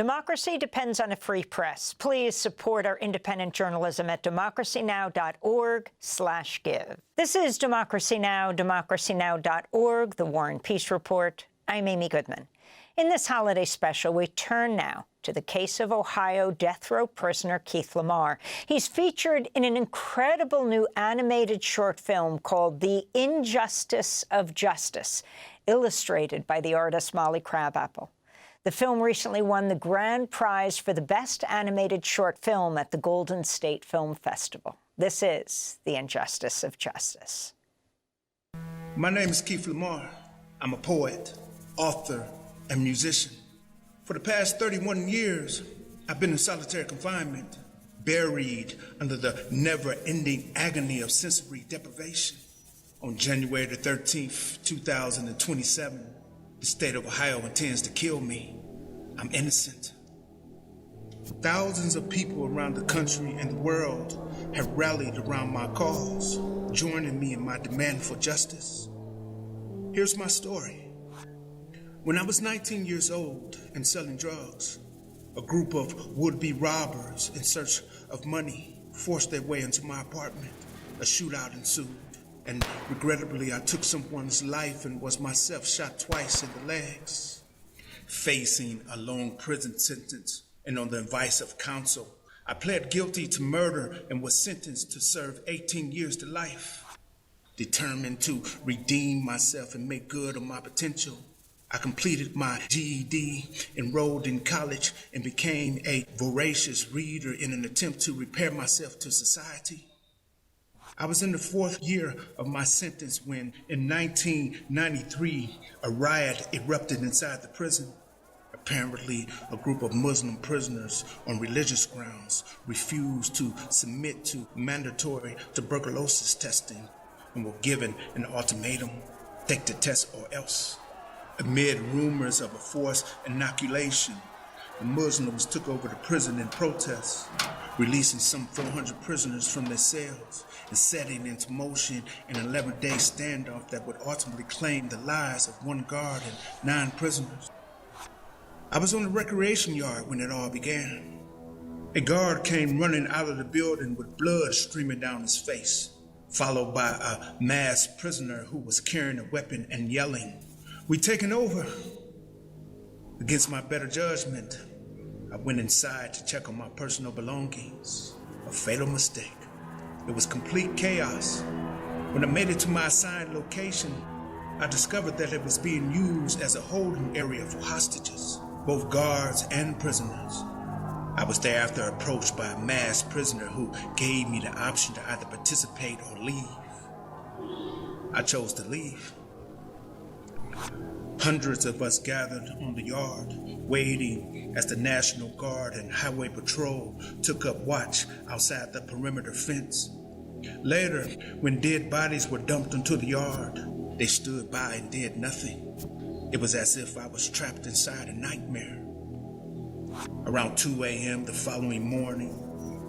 Democracy depends on a free press. Please support our independent journalism at democracynow.org/give. This is Democracy Now!, democracynow.org, The War and Peace Report. I'm Amy Goodman. In this holiday special, we turn now to the case of Ohio death row prisoner Keith LaMar. He's featured in an incredible new animated short film called The Injustice of Justice, illustrated by the artist Molly Crabapple. The film recently won the grand prize for the best animated short film at the Golden State Film Festival. This is The Injustice of Justice. My name is Keith LaMar. I'm a poet, author, and musician. For the past 31 years, I've been in solitary confinement, buried under the never-ending agony of sensory deprivation. On January the 13th, 2027, the state of Ohio intends to kill me. I'm innocent. Thousands of people around the country and the world have rallied around my cause, joining me in my demand for justice. Here's my story. When I was 19 years old and selling drugs, a group of would-be robbers in search of money forced their way into my apartment. A shootout ensued, and regrettably I took someone's life and was myself shot twice in the legs. Facing a long prison sentence and on the advice of counsel, I pled guilty to murder and was sentenced to serve 18 years to life. Determined to redeem myself and make good on my potential, I completed my GED, enrolled in college, and became a voracious reader in an attempt to repair myself to society. I was in the fourth year of my sentence when, in 1993, a riot erupted inside the prison. Apparently, a group of Muslim prisoners on religious grounds refused to submit to mandatory tuberculosis testing and were given an ultimatum: take the test or else. Amid rumors of a forced inoculation, the Muslims took over the prison in protest, releasing some 400 prisoners from their cells and setting into motion an 11-day standoff that would ultimately claim the lives of one guard and 9 prisoners. I was on the recreation yard when it all began. A guard came running out of the building with blood streaming down his face, followed by a masked prisoner who was carrying a weapon and yelling, "We taking over." Against my better judgment, I went inside to check on my personal belongings. A fatal mistake. It was complete chaos. When I made it to my assigned location, I discovered that it was being used as a holding area for hostages, both guards and prisoners. I was thereafter approached by a masked prisoner who gave me the option to either participate or leave. I chose to leave. Hundreds of us gathered on the yard, waiting as the National Guard and Highway Patrol took up watch outside the perimeter fence. Later, when dead bodies were dumped into the yard, they stood by and did nothing. It was as if I was trapped inside a nightmare. Around 2 a.m. the following morning,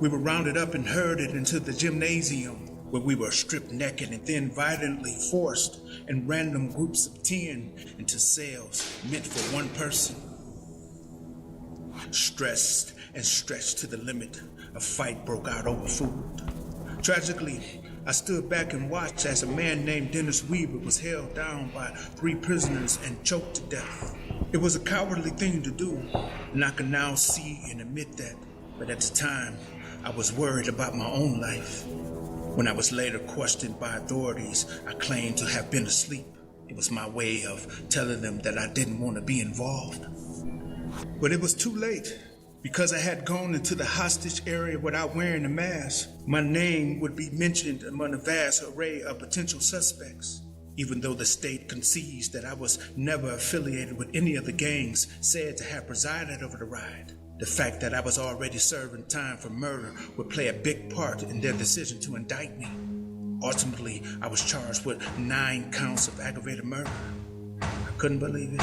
we were rounded up and herded into the gymnasium, where we were stripped naked and then violently forced in random groups of 10 into cells meant for one person. Stressed and stretched to the limit, a fight broke out over food. Tragically, I stood back and watched as a man named Dennis Weaver was held down by 3 prisoners and choked to death. It was a cowardly thing to do, and I can now see and admit that, but at the time, I was worried about my own life. When I was later questioned by authorities, I claimed to have been asleep. It was my way of telling them that I didn't want to be involved. But it was too late. Because I had gone into the hostage area without wearing a mask, my name would be mentioned among a vast array of potential suspects. Even though the state concedes that I was never affiliated with any of the gangs said to have presided over the riot, the fact that I was already serving time for murder would play a big part in their decision to indict me. Ultimately, I was charged with 9 counts of aggravated murder. I couldn't believe it.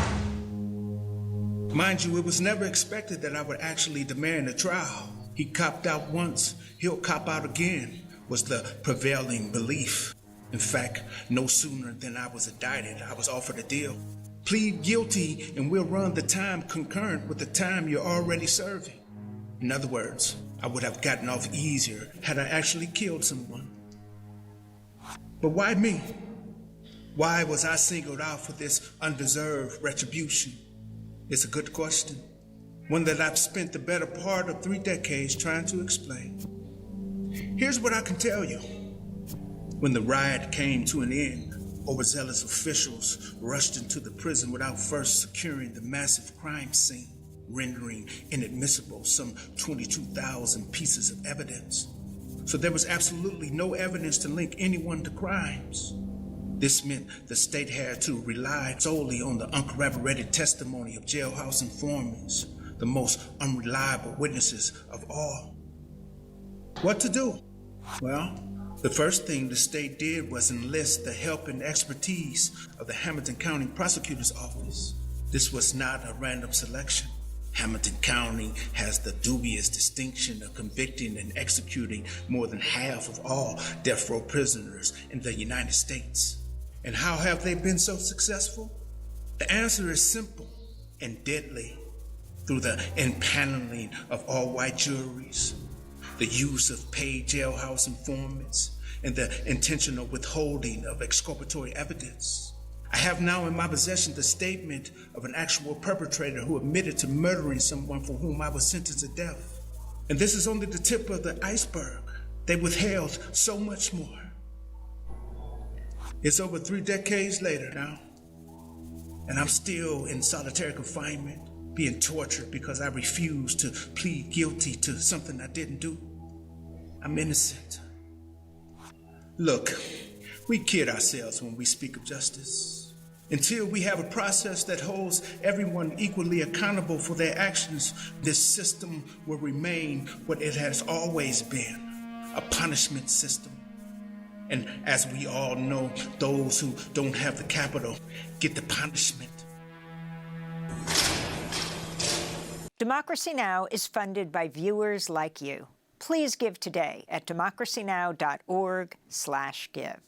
Mind you, it was never expected that I would actually demand a trial. He copped out once, he'll cop out again, was the prevailing belief. In fact, no sooner than I was indicted, I was offered a deal. Plead guilty and we'll run the time concurrent with the time you're already serving. In other words, I would have gotten off easier had I actually killed someone. But why me? Why was I singled out for this undeserved retribution? It's a good question, one that I've spent the better part of 3 decades trying to explain. Here's what I can tell you. When the riot came to an end, overzealous officials rushed into the prison without first securing the massive crime scene, rendering inadmissible some 22,000 pieces of evidence. So there was absolutely no evidence to link anyone to crimes. This meant the state had to rely solely on the uncorroborated testimony of jailhouse informants, the most unreliable witnesses of all. What to do? Well, the first thing the state did was enlist the help and expertise of the Hamilton County Prosecutor's Office. This was not a random selection. Hamilton County has the dubious distinction of convicting and executing more than half of all death row prisoners in the United States. And how have they been so successful? The answer is simple and deadly. Through the impaneling of all-white juries, the use of paid jailhouse informants, and the intentional withholding of exculpatory evidence. I have now in my possession the statement of an actual perpetrator who admitted to murdering someone for whom I was sentenced to death. And this is only the tip of the iceberg. They withheld so much more. It's over 3 decades later now, and I'm still in solitary confinement, being tortured because I refused to plead guilty to something I didn't do. I'm innocent. Look, we kid ourselves when we speak of justice. Until we have a process that holds everyone equally accountable for their actions, this system will remain what it has always been, a punishment system. And as we all know, those who don't have the capital get the punishment. Democracy Now! Is funded by viewers like you. Please give today at democracynow.org/give.